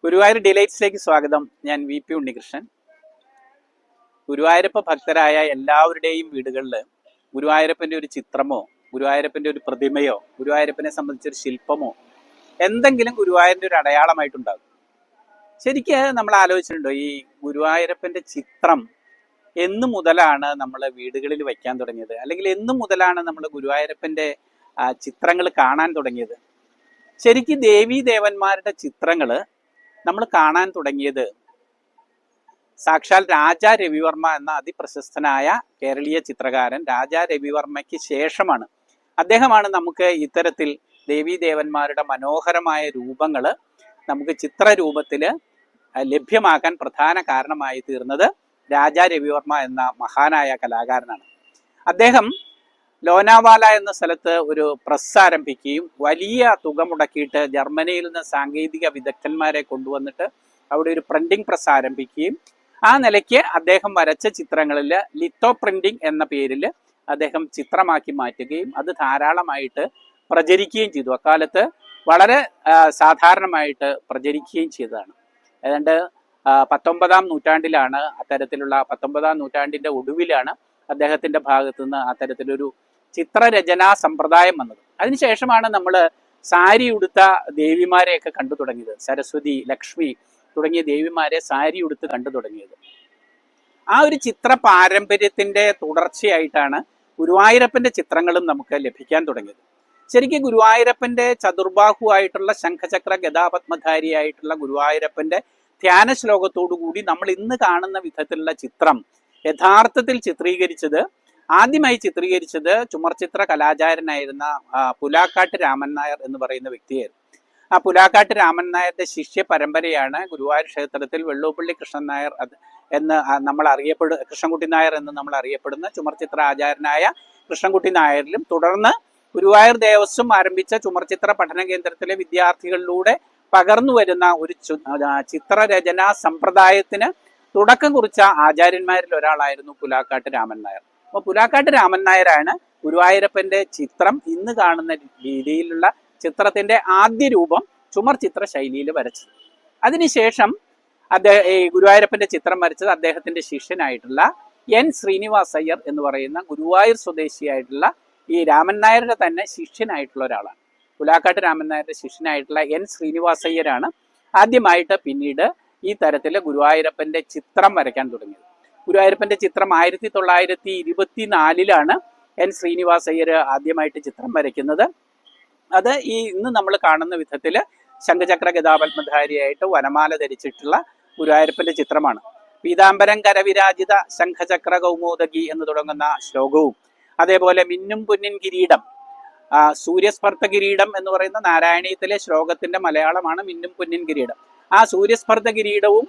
ഗുരുവായൂർ ഡിലൈറ്റ്സിലേക്ക് സ്വാഗതം. ഞാൻ VP ഉണ്ണികൃഷ്ണൻ. ഗുരുവായൂരപ്പ ഭക്തരായ എല്ലാവരുടെയും വീടുകളിൽ ഗുരുവായൂരപ്പൻ്റെ ഒരു ചിത്രമോ ഗുരുവായൂരപ്പൻ്റെ ഒരു പ്രതിമയോ ഗുരുവായൂരപ്പനെ സംബന്ധിച്ചൊരു ശില്പമോ എന്തെങ്കിലും ഗുരുവായൂരിൻ്റെ ഒരു അടയാളമായിട്ടുണ്ടാകും. ശരിക്ക് നമ്മൾ ആലോചിച്ചിട്ടുണ്ടോ, ഈ ഗുരുവായൂരപ്പൻ്റെ ചിത്രം എന്ന് മുതലാണ് നമ്മൾ വീടുകളിൽ വയ്ക്കാൻ തുടങ്ങിയത്, അല്ലെങ്കിൽ എന്ന് മുതലാണ് നമ്മൾ ഗുരുവായൂരപ്പൻ്റെ ചിത്രങ്ങൾ കാണാൻ തുടങ്ങിയത്? ശരിക്കും ദേവീ ദേവന്മാരുടെ ചിത്രങ്ങൾ നമ്മൾ കാണാൻ തുടങ്ങിയത് സാക്ഷാൽ രാജാ രവിവർമ്മ എന്ന അതിപ്രശസ്തനായ കേരളീയ ചിത്രകാരൻ രാജാ രവിവർമ്മയ്ക്ക് ശേഷമാണ്. അദ്ദേഹമാണ് നമുക്ക് ഇത്തരത്തിൽ ദേവീ ദേവന്മാരുടെ മനോഹരമായ രൂപങ്ങൾ നമുക്ക് ചിത്രരൂപത്തിൽ ലഭ്യമാക്കാൻ പ്രധാന കാരണമായി തീർന്നത് രാജാ രവിവർമ്മ എന്ന മഹാനായ കലാകാരനാണ്. അദ്ദേഹം ലോനാവാല എന്ന സ്ഥലത്ത് ഒരു പ്രസ് ആരംഭിക്കുകയും വലിയ തുക മുടക്കിയിട്ട് ജർമ്മനിയിൽ നിന്ന് സാങ്കേതിക വിദഗ്ധന്മാരെ കൊണ്ടുവന്നിട്ട് അവിടെ ഒരു പ്രിന്റിംഗ് പ്രസ് ആരംഭിക്കുകയും ആ നിലയ്ക്ക് അദ്ദേഹം വരച്ച ചിത്രങ്ങളിൽ ലിത്തോ പ്രിന്റിംഗ് എന്ന പേരിൽ അദ്ദേഹം ചിത്രമാക്കി മാറ്റുകയും അത് ധാരാളമായിട്ട് പ്രചരിക്കുകയും ചെയ്തു. അക്കാലത്ത് വളരെ സാധാരണമായിട്ട് പ്രചരിക്കുകയും ചെയ്തതാണ്. ഏതാണ്ട് 19-ാം നൂറ്റാണ്ടിലാണ് അത്തരത്തിലുള്ള 19-ാം നൂറ്റാണ്ടിൻ്റെ ഒടുവിലാണ് അദ്ദേഹത്തിൻ്റെ ഭാഗത്തു നിന്ന് അത്തരത്തിലൊരു ചിത്രരചനാ സമ്പ്രദായം വന്നത്. അതിനുശേഷമാണ് നമ്മൾ സാരി ഉടുത്ത ദേവിമാരെയൊക്കെ കണ്ടു തുടങ്ങിയത്. സരസ്വതി, ലക്ഷ്മി തുടങ്ങിയ ദേവിമാരെ സാരി ഉടുത്ത് കണ്ടു തുടങ്ങിയത്. ആ ഒരു ചിത്ര പാരമ്പര്യത്തിൻ്റെ തുടർച്ചയായിട്ടാണ് ഗുരുവായൂരപ്പൻ്റെ ചിത്രങ്ങളും നമുക്ക് ലഭിക്കാൻ തുടങ്ങിയത്. ശരിക്കും ഗുരുവായൂരപ്പൻ്റെ ചതുർബാഹുവായിട്ടുള്ള ശംഖചക്ര ഗദാപത്മധാരിയായിട്ടുള്ള ഗുരുവായൂരപ്പൻ്റെ ധ്യാന ശ്ലോകത്തോടു കൂടി നമ്മൾ ഇന്ന് കാണുന്ന വിധത്തിലുള്ള ചിത്രം യഥാർത്ഥത്തിൽ ആദ്യമായി ചിത്രീകരിച്ചത് ചുമർചിത്ര കലാചാരനായിരുന്ന പുലാക്കാട്ട് രാമൻ നായർ എന്ന് പറയുന്ന വ്യക്തിയായിരുന്നു. ആ പുലാക്കാട്ട് രാമൻ നായരുടെ ശിഷ്യ പരമ്പരയാണ് ഗുരുവായൂർ ക്ഷേത്രത്തിൽ വെള്ളൂപ്പള്ളി കൃഷ്ണൻ നായർ എന്ന് കൃഷ്ണൻകുട്ടി നായർ എന്ന് നമ്മൾ അറിയപ്പെടുന്ന ചുമർചിത്ര ആചാരനായ കൃഷ്ണൻകുട്ടി നായരിലും, തുടർന്ന് ഗുരുവായൂർ ദേവസ്വം ആരംഭിച്ച ചുമർചിത്ര പഠന കേന്ദ്രത്തിലെ വിദ്യാർത്ഥികളിലൂടെ പകർന്നു വരുന്ന ഒരു ചിത്രരചനാ സമ്പ്രദായത്തിന് തുടക്കം കുറിച്ച ആചാര്യന്മാരിൽ ഒരാളായിരുന്നു പുലാക്കാട്ട് രാമൻ നായർ. അപ്പോൾ പുലാക്കാട്ട് രാമൻ നായരാണ് ഗുരുവായൂരപ്പൻ്റെ ചിത്രം ഇന്ന് കാണുന്ന രീതിയിലുള്ള ചിത്രത്തിന്റെ ആദ്യ രൂപം ചുമർ ചിത്ര ശൈലിയിൽ വരച്ചത്. അതിനുശേഷം ഗുരുവായൂരപ്പന്റെ ചിത്രം വരച്ചത് അദ്ദേഹത്തിന്റെ ശിഷ്യനായിട്ടുള്ള N ശ്രീനിവാസയ്യർ എന്ന് പറയുന്ന ഗുരുവായൂർ സ്വദേശിയായിട്ടുള്ള ഈ രാമൻ നായരുടെ തന്നെ ശിഷ്യനായിട്ടുള്ള ഒരാളാണ്. പുലാക്കാട്ട് രാമൻ നായരുടെ ശിഷ്യനായിട്ടുള്ള N ശ്രീനിവാസയ്യരാണ് ആദ്യമായിട്ട് പിന്നീട് ഈ തരത്തിൽ ഗുരുവായൂരപ്പന്റെ ചിത്രം വരയ്ക്കാൻ തുടങ്ങിയത്. ഗുരുവായൂരപ്പന്റെ ചിത്രം 1924 N ശ്രീനിവാസയ്യർ ആദ്യമായിട്ട് ചിത്രം വരയ്ക്കുന്നത്. അത് ഇന്ന് നമ്മൾ കാണുന്ന വിധത്തിൽ ശംഖചക്ര ഗദാപത്മധാരിയായിട്ട് വനമാല ധരിച്ചിട്ടുള്ള ഗുരുവായൂരപ്പന്റെ ചിത്രമാണ്. പീതാംബരം കരവിരാജിത ശംഖചക്ര കൗമോദകി എന്ന് തുടങ്ങുന്ന ശ്ലോകവും, അതേപോലെ മിന്നും പൊന്നിൻ കിരീടം, സൂര്യസ്പർദ്ധ കിരീടം എന്ന് പറയുന്ന നാരായണീയത്തിലെ ശ്ലോകത്തിന്റെ മലയാളമാണ് മിന്നും പൊന്നിൻ കിരീടം. ആ സൂര്യസ്പർദ്ധ കിരീടവും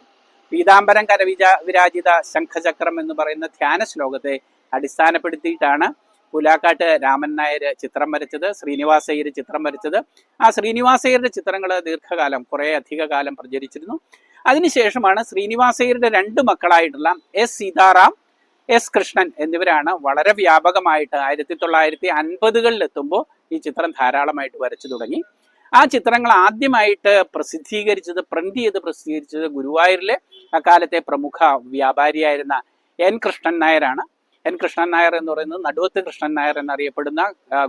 പീതാംബരം കരവിരാജിത ശംഖചക്രം എന്ന് പറയുന്ന ധ്യാന ശ്ലോകത്തെ അടിസ്ഥാനപ്പെടുത്തിയിട്ടാണ് പുലാക്കാട്ട് രാമൻ നായർ ചിത്രം വരച്ചത്, ശ്രീനിവാസയ്യർ ചിത്രം വരച്ചത്. ആ ശ്രീനിവാസയ്യരുടെ ചിത്രങ്ങൾ ദീർഘകാലം കുറേ അധിക കാലം പ്രചരിച്ചിരുന്നു. അതിനുശേഷമാണ് ശ്രീനിവാസയ്യരുടെ 2 മക്കളായിട്ടുള്ള S സീതാറാം, S കൃഷ്ണൻ എന്നിവരാണ് വളരെ വ്യാപകമായിട്ട് 1950-കളിൽ എത്തുമ്പോൾ ഈ ചിത്രം ധാരാളമായിട്ട് വരച്ചു തുടങ്ങി. ആ ചിത്രങ്ങൾ ആദ്യമായിട്ട് പ്രിന്റ് ചെയ്ത് പ്രസിദ്ധീകരിച്ചത് ഗുരുവായൂരിലെ അക്കാലത്തെ പ്രമുഖ വ്യാപാരിയായിരുന്ന N കൃഷ്ണൻ നായരാണ്. N കൃഷ്ണൻ നായർ എന്ന് പറയുന്നത് നടുവത്ത് കൃഷ്ണൻ നായർ എന്നറിയപ്പെടുന്ന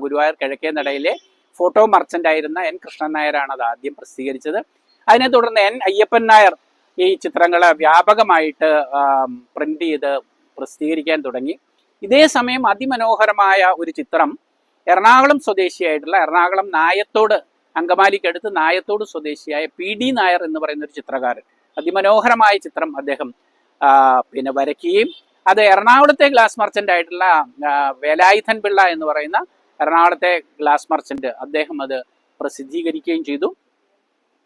ഗുരുവായൂർ കിഴക്കേ നടയിലെ ഫോട്ടോ മർച്ചന്റ് ആയിരുന്ന N കൃഷ്ണൻ നായരാണ് അത് ആദ്യം പ്രസിദ്ധീകരിച്ചത്. അതിനെ തുടർന്ന് N അയ്യപ്പൻ നായർ ഈ ചിത്രങ്ങൾ വ്യാപകമായിട്ട് പ്രിന്റ് ചെയ്ത് പ്രസിദ്ധീകരിക്കാൻ തുടങ്ങി. ഇതേ സമയം അതിമനോഹരമായ ഒരു ചിത്രം എറണാകുളം സ്വദേശിയായിട്ടുള്ള എറണാകുളം നായത്തോട്, അങ്കമാലിക്കടുത്ത് നായത്തോട് സ്വദേശിയായ PD നായർ എന്ന് പറയുന്ന ഒരു ചിത്രകാരൻ അതിമനോഹരമായ ചിത്രം അദ്ദേഹം വരയ്ക്കുകയും അത് എറണാകുളത്തെ ഗ്ലാസ് മർച്ചന്റ് ആയിട്ടുള്ള വേലായുധൻ പിള്ള എന്ന് പറയുന്ന എറണാകുളത്തെ ഗ്ലാസ് മർച്ചന്റ് അദ്ദേഹം അത് പ്രസിദ്ധീകരിക്കുകയും ചെയ്തു.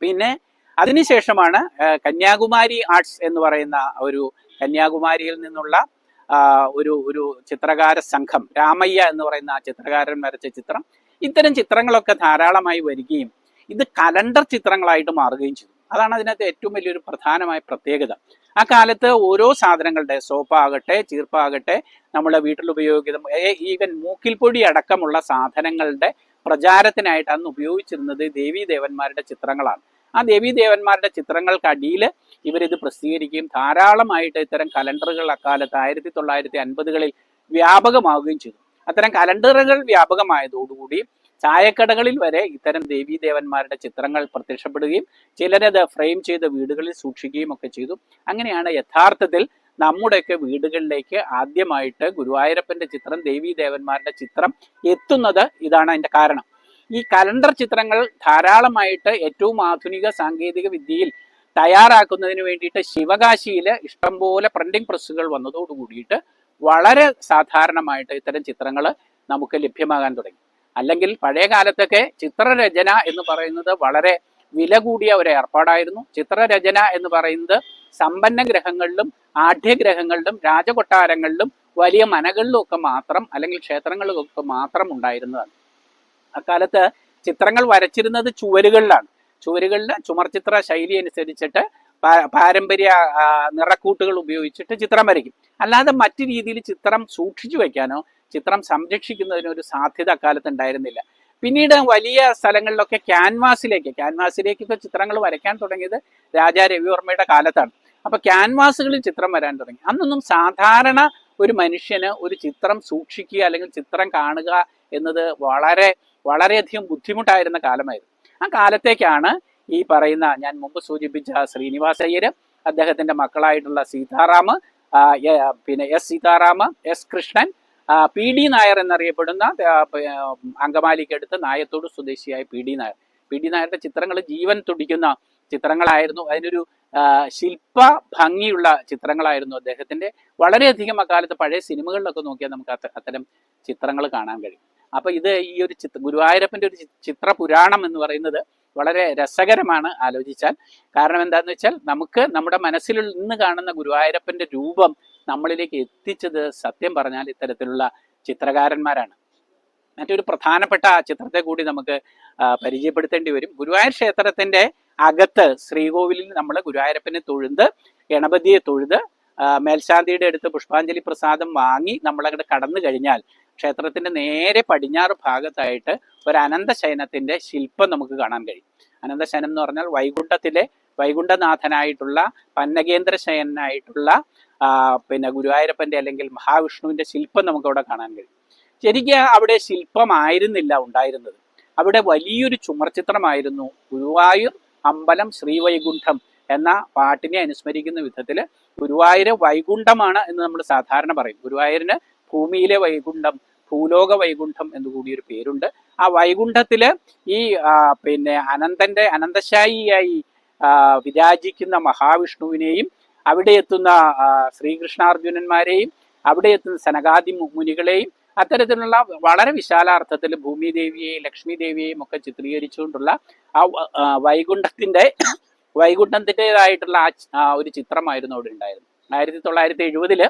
പിന്നെ അതിനുശേഷമാണ് കന്യാകുമാരി ആർട്സ് എന്ന് പറയുന്ന ഒരു കന്യാകുമാരിയിൽ നിന്നുള്ള ഒരു ചിത്രകാര സംഘം, രാമയ്യ എന്ന് പറയുന്ന ആ ചിത്രകാരൻ വരച്ച ചിത്രം, ഇത്തരം ചിത്രങ്ങളൊക്കെ ധാരാളമായി വരികയും ഇത് കലണ്ടർ ചിത്രങ്ങളായിട്ട് മാറുകയും ചെയ്തു. അതാണ് അതിനകത്ത് ഏറ്റവും വലിയൊരു പ്രധാനമായ പ്രത്യേകത. ആ കാലത്ത് ഓരോ സാധനങ്ങളുടെ സോപ്പാകട്ടെ, ചീർപ്പാകട്ടെ, നമ്മുടെ വീട്ടിൽ ഉപയോഗിക്കുന്ന ഈവൻ മൂക്കിൽ പൊടി അടക്കമുള്ള സാധനങ്ങളുടെ പ്രചാരത്തിനായിട്ട് അന്ന് ഉപയോഗിച്ചിരുന്നത് ദേവീ ദേവന്മാരുടെ ചിത്രങ്ങളാണ്. ആ ദേവീദേവന്മാരുടെ ചിത്രങ്ങൾക്ക് അടിയിൽ ഇവരിത് പ്രസിദ്ധീകരിക്കുകയും ധാരാളമായിട്ട് ഇത്തരം കലണ്ടറുകൾ അക്കാലത്ത് 1950-കളിൽ വ്യാപകമാവുകയും ചെയ്തു. അത്തരം കലണ്ടറുകൾ വ്യാപകമായതോടുകൂടി ചായക്കടകളിൽ വരെ ഇത്തരം ദേവീദേവന്മാരുടെ ചിത്രങ്ങൾ പ്രത്യക്ഷപ്പെടുകയും ചിലരത് ഫ്രെയിം ചെയ്ത വീടുകളിൽ സൂക്ഷിക്കുകയും ഒക്കെ ചെയ്തു. അങ്ങനെയാണ് യഥാർത്ഥത്തിൽ നമ്മുടെയൊക്കെ വീടുകളിലേക്ക് ആദ്യമായിട്ട് ഗുരുവായൂരപ്പന്റെ ചിത്രം, ദേവീദേവന്മാരുടെ ചിത്രം എത്തുന്നത്. ഇതാണ് അതിന്റെ കാരണം. ഈ കലണ്ടർ ചിത്രങ്ങൾ ധാരാളമായിട്ട് ഏറ്റവും ആധുനിക സാങ്കേതിക വിദ്യയിൽ തയ്യാറാക്കുന്നതിന് വേണ്ടിയിട്ട് ശിവകാശിയിൽ ഇഷ്ടംപോലെ പ്രിന്റിംഗ് പ്രസ്സുകൾ വന്നതോടു കൂടിയിട്ട് വളരെ സാധാരണമായിട്ട് ഇത്തരം ചിത്രങ്ങൾ നമുക്ക് ലഭ്യമാകാൻ തുടങ്ങി. അല്ലെങ്കിൽ പഴയ കാലത്തൊക്കെ ചിത്രരചന എന്ന് പറയുന്നത് വളരെ വില കൂടിയ ഒരു ഏർപ്പാടായിരുന്നു. ചിത്രരചന എന്ന് പറയുന്നത് സമ്പന്ന ഗ്രഹങ്ങളിലും ആഢ്യഗ്രഹങ്ങളിലും രാജകൊട്ടാരങ്ങളിലും വലിയ മനകളിലും ഒക്കെ മാത്രം, അല്ലെങ്കിൽ ക്ഷേത്രങ്ങളിലൊക്കെ മാത്രം ഉണ്ടായിരുന്നതാണ്. അക്കാലത്ത് ചിത്രങ്ങൾ വരച്ചിരുന്നത് ചുവരുകളിലാണ്. ചുവരുകളിൽ ചുമർചിത്ര ശൈലി അനുസരിച്ചിട്ട് പാരമ്പര്യ നിറക്കൂട്ടുകൾ ഉപയോഗിച്ചിട്ട് ചിത്രം വരയ്ക്കും. അല്ലാതെ മറ്റു രീതിയിൽ ചിത്രം സൂക്ഷിച്ചു വെക്കാനോ ചിത്രം സംരക്ഷിക്കുന്നതിനോ ഒരു സാധ്യത അക്കാലത്ത് ഉണ്ടായിരുന്നില്ല. പിന്നീട് വലിയ സ്ഥലങ്ങളിലൊക്കെ ക്യാൻവാസിലേക്കൊക്കെ ചിത്രങ്ങൾ വരയ്ക്കാൻ തുടങ്ങിയത് രാജാ രവിവർമ്മയുടെ കാലത്താണ്. അപ്പൊ ക്യാൻവാസുകളിൽ ചിത്രം വരാൻ തുടങ്ങി. അന്നൊന്നും സാധാരണ ഒരു മനുഷ്യന് ഒരു ചിത്രം സൂക്ഷിക്കുക അല്ലെങ്കിൽ ചിത്രം കാണുക എന്നത് വളരെയധികം ബുദ്ധിമുട്ടായിരുന്ന കാലമായിരുന്നു. ആ കാലത്തേക്കാണ് ഈ പറയുന്ന ഞാൻ മുമ്പ് സൂചിപ്പിച്ച ശ്രീനിവാസ അയ്യര്, അദ്ദേഹത്തിന്റെ മക്കളായിട്ടുള്ള സീതാറാം, പിന്നെ S Sitaram, S Krishnan, P D Nair എന്നറിയപ്പെടുന്ന അങ്കമാലിക്കടുത്ത് നായത്തോട് സ്വദേശിയായ പി ഡി നായരുടെ ചിത്രങ്ങൾ ജീവൻ തുടിക്കുന്ന ചിത്രങ്ങളായിരുന്നു. അതിനൊരു ശില്പ ഭംഗിയുള്ള ചിത്രങ്ങളായിരുന്നു അദ്ദേഹത്തിന്റെ. വളരെയധികം അക്കാലത്ത് പഴയ സിനിമകളിലൊക്കെ നോക്കിയാൽ നമുക്ക് അത്തരം ചിത്രങ്ങൾ കാണാൻ കഴിയും. അപ്പൊ ഇത് ഈ ഒരു ഗുരുവായൂരപ്പന്റെ ഒരു ചിത്ര പുരാണം എന്ന് പറയുന്നത് വളരെ രസകരമാണ് ആലോചിച്ചാൽ. കാരണം എന്താന്ന് വെച്ചാൽ നമുക്ക് നമ്മുടെ മനസ്സിൽ ഇന്ന് കാണുന്ന ഗുരുവായൂരപ്പന്റെ രൂപം നമ്മളിലേക്ക് എത്തിച്ചത് സത്യം പറഞ്ഞാൽ ഇത്തരത്തിലുള്ള ചിത്രകാരന്മാരാണ്. മറ്റൊരു പ്രധാനപ്പെട്ട ചിത്രത്തെ കൂടി നമുക്ക് പരിചയപ്പെടുത്തേണ്ടി വരും. ഗുരുവായൂർ ക്ഷേത്രത്തിന്റെ അകത്ത് ശ്രീകോവിലിൽ നമ്മൾ ഗുരുവായൂരപ്പനെ തൊഴുത്, ഗണപതിയെ തൊഴുത്, മേൽശാന്തിയുടെ അടുത്ത് പുഷ്പാഞ്ജലി പ്രസാദം വാങ്ങി നമ്മളങ്ങോട്ട് കടന്നു കഴിഞ്ഞാൽ ക്ഷേത്രത്തിന്റെ നേരെ പടിഞ്ഞാറ് ഭാഗത്തായിട്ട് ഒരു അനന്തശയനത്തിന്റെ ശില്പം നമുക്ക് കാണാൻ കഴിയും. അനന്തശയനം എന്ന് പറഞ്ഞാൽ വൈകുണ്ഠനാഥനായിട്ടുള്ള പന്നകേന്ദ്ര ശയനായിട്ടുള്ള പിന്നെ ഗുരുവായൂരപ്പന്റെ അല്ലെങ്കിൽ മഹാവിഷ്ണുവിന്റെ ശില്പം നമുക്ക് അവിടെ കാണാൻ കഴിയും. ശരിക്കും അവിടെ ശില്പമായിരുന്നില്ല ഉണ്ടായിരുന്നത്, അവിടെ വലിയൊരു ചുമർചിത്രമായിരുന്നു. ഗുരുവായൂർ അമ്പലം ശ്രീവൈകുണ്ഠം എന്ന പാട്ടിനെ അനുസ്മരിക്കുന്ന വിധത്തിൽ ഗുരുവായൂര് വൈകുണ്ഠമാണ് എന്ന് നമ്മൾ സാധാരണ പറയും. ഗുരുവായൂരിന് ഭൂമിയിലെ വൈകുണ്ഠം, ഭൂലോക വൈകുണ്ഠം എന്നുകൂടി ഒരു പേരുണ്ട്. ആ വൈകുണ്ഠത്തില് ഈ പിന്നെ അനന്തശായിയായി വിരാജിക്കുന്ന മഹാവിഷ്ണുവിനെയും അവിടെ എത്തുന്ന ശ്രീകൃഷ്ണാർജുനന്മാരെയും അവിടെ എത്തുന്ന സനകാദി മുനികളെയും അത്തരത്തിലുള്ള വളരെ വിശാലാർത്ഥത്തിൽ ഭൂമിദേവിയെയും ലക്ഷ്മി ദേവിയെയും ഒക്കെ ചിത്രീകരിച്ചുകൊണ്ടുള്ള ആ വൈകുണ്ഠത്തിൻ്റെതായിട്ടുള്ള ആ ഒരു ചിത്രമായിരുന്നു അവിടെ ഉണ്ടായിരുന്നു. 1970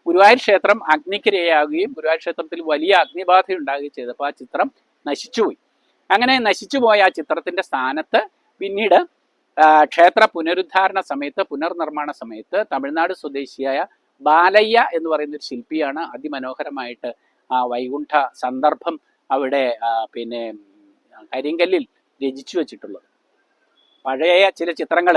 ഗുരുവായൂർ ക്ഷേത്രം അഗ്നിക്കിരയാകുകയും ഗുരുവായൂർ ക്ഷേത്രത്തിൽ വലിയ അഗ്നിബാധ ഉണ്ടാകുകയും ചെയ്തപ്പോൾ ആ ചിത്രം നശിച്ചുപോയി. അങ്ങനെ നശിച്ചുപോയ ആ ചിത്രത്തിന്റെ സ്ഥാനത്ത് പിന്നീട് ക്ഷേത്ര പുനരുദ്ധാരണ സമയത്ത്, പുനർനിർമ്മാണ സമയത്ത് തമിഴ്നാട് സ്വദേശിയായ ബാലയ്യ എന്ന് പറയുന്ന ഒരു ശില്പിയാണ് അതിമനോഹരമായിട്ട് ആ വൈകുണ്ഠ സന്ദർഭം അവിടെ പിന്നെ കരിങ്കല്ലിൽ രചിച്ചു വെച്ചിട്ടുള്ളത്. പഴയ ചില ചിത്രങ്ങൾ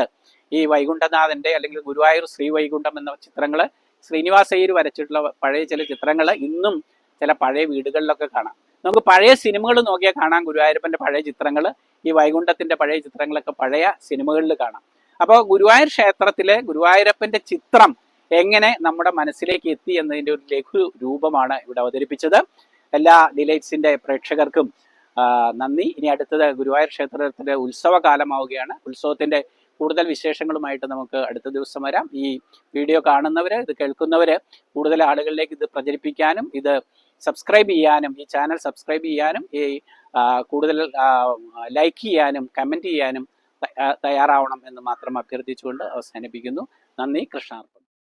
ഈ വൈകുണ്ഠനാഥന്റെ അല്ലെങ്കിൽ ഗുരുവായൂർ ശ്രീ വൈകുണ്ഠം എന്ന ചിത്രങ്ങൾ ശ്രീനിവാസ അയ്യർ വരച്ചിട്ടുള്ള പഴയ ചില ചിത്രങ്ങൾ ഇന്നും ചില പഴയ വീടുകളിലൊക്കെ കാണാം. നമുക്ക് പഴയ സിനിമകൾ നോക്കിയാൽ കാണാം ഗുരുവായൂരപ്പന്റെ പഴയ ചിത്രങ്ങൾ, ഈ വൈകുണ്ഠത്തിന്റെ പഴയ ചിത്രങ്ങളൊക്കെ പഴയ സിനിമകളിൽ കാണാം. അപ്പോൾ ഗുരുവായൂർ ക്ഷേത്രത്തിലെ ഗുരുവായൂരപ്പന്റെ ചിത്രം എങ്ങനെ നമ്മുടെ മനസ്സിലേക്ക് എത്തി എന്നതിൻ്റെ ഒരു ലഘു രൂപമാണ് ഇവിടെ അവതരിപ്പിച്ചത്. എല്ലാ ഡിലൈറ്റ്സിന്റെ പ്രേക്ഷകർക്കും നന്ദി. ഇനി അടുത്തത് ഗുരുവായൂർ ക്ഷേത്രത്തിന്റെ ഉത്സവകാലമാവുകയാണ്. ഉത്സവത്തിന്റെ കൂടുതൽ വിശേഷങ്ങളുമായിട്ട് നമുക്ക് അടുത്ത ദിവസം വരാം. ഈ വീഡിയോ കാണുന്നവര്, ഇത് കേൾക്കുന്നവര് കൂടുതൽ ആളുകളിലേക്ക് ഇത് പ്രചരിപ്പിക്കാനും ഇത് സബ്സ്ക്രൈബ് ചെയ്യാനും ഈ ചാനൽ സബ്സ്ക്രൈബ് ചെയ്യാനും ഈ കൂടുതൽ ലൈക്ക് ചെയ്യാനും കമൻറ്റ് ചെയ്യാനും തയ്യാറാവണം എന്ന് മാത്രം അഭ്യർത്ഥിച്ചുകൊണ്ട് അവസാനിപ്പിക്കുന്നു. നന്ദി. കൃഷ്ണാർപ്പണം.